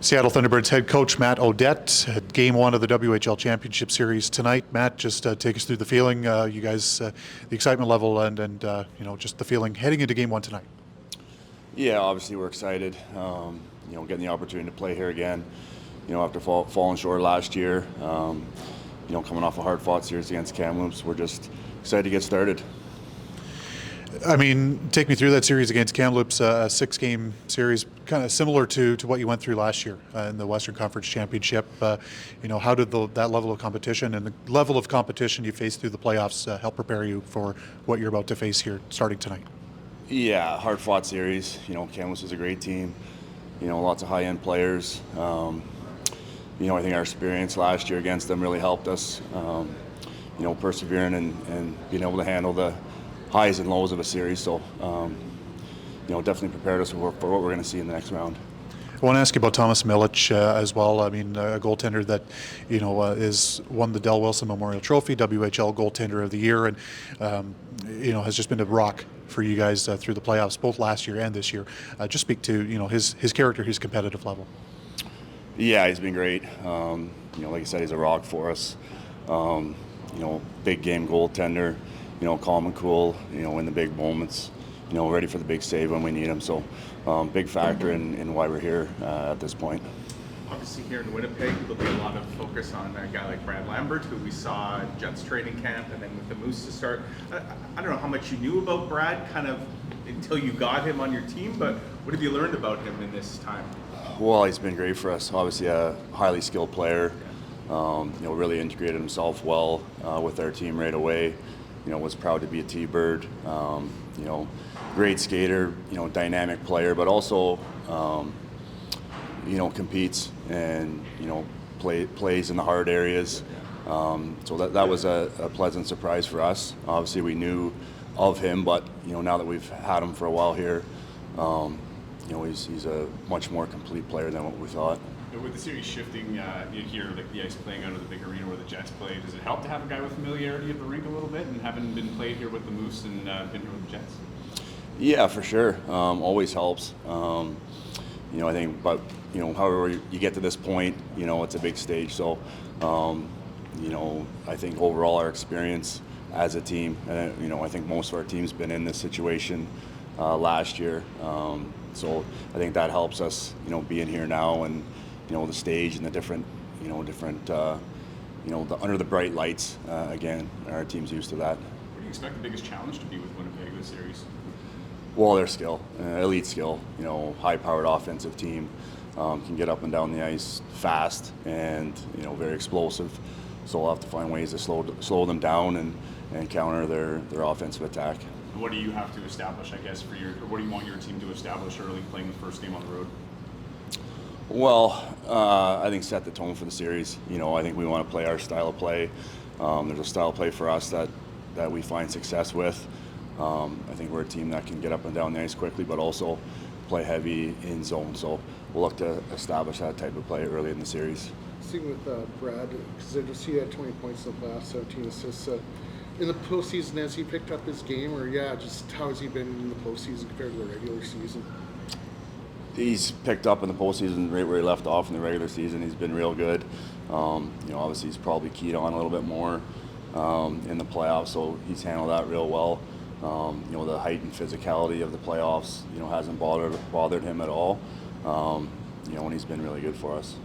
Seattle Thunderbirds head coach Matt Odette at Game 1 of the WHL Championship Series tonight. Matt, just take us through the feeling, you guys, the excitement level, and just the feeling heading into Game 1 tonight. Yeah, obviously we're excited. Getting the opportunity to play here again. After falling short last year. Coming off a hard-fought series against Kamloops, we're just excited to get started. I mean, take me through that series against Kamloops, a 6-game series, kind of similar to what you went through last year in the Western Conference Championship. How did that level of competition and the level of competition you faced through the playoffs help prepare you for what you're about to face here starting tonight? Yeah, hard-fought series. Kamloops is a great team. Lots of high-end players. I think our experience last year against them really helped us. Persevering and being able to handle the highs and lows of a series. So, definitely prepared us for what we're going to see in the next round. I want to ask you about Thomas Milic as well. I mean, a goaltender that is won the Del Wilson Memorial Trophy, WHL Goaltender of the Year, and has just been a rock for you guys through the playoffs, both last year and this year. Just speak to his character, his competitive level. Yeah, he's been great. Like I said, he's a rock for us. Big game goaltender. Calm and cool. In the big moments. Ready for the big save when we need him. So, big factor in why we're here at this point. Obviously, here in Winnipeg, there'll be a lot of focus on a guy like Brad Lambert, who we saw at Jets training camp, and then with the Moose to start. I don't know how much you knew about Brad, kind of until you got him on your team, but what have you learned about him in this time? Well, he's been great for us. Obviously, a highly skilled player. Really integrated himself well with our team right away. Was proud to be a T-Bird. Great skater. Dynamic player, but also competes and plays in the hard areas. So that was a pleasant surprise for us. Obviously, we knew of him, but now that we've had him for a while here, he's a much more complete player than what we thought. With the series shifting here, like the ice playing out of the big arena where the Jets play, does it help to have a guy with familiarity of the rink a little bit and having been played here with the Moose and been here with the Jets? Yeah, for sure. Always helps. I think, but however you get to this point, it's a big stage. So, I think overall our experience as a team, I think most of our team's been in this situation last year. So I think that helps us, being here now and the stage and the different, under the bright lights. Again, our team's used to that. What do you expect the biggest challenge to be with Winnipeg this series? Well, their skill, elite skill. High-powered offensive team, can get up and down the ice fast and very explosive. So we'll have to find ways to slow them down and counter their offensive attack. What do you have to establish, I guess, or what do you want your team to establish early playing the first game on the road? Well, I think set the tone for the series. I think we want to play our style of play. There's a style of play for us that we find success with. I think we're a team that can get up and down the ice quickly, but also play heavy in zone. So we'll look to establish that type of play early in the series. Seeing with Brad, because I just see that 20 points in the last 17 assists. In the postseason, has he picked up his game, or just how has he been in the postseason compared to the regular season? He's picked up in the postseason right where he left off in the regular season. He's been real good. Obviously he's probably keyed on a little bit more in the playoffs, so he's handled that real well. The height and physicality of the playoffs, hasn't bothered him at all. And he's been really good for us.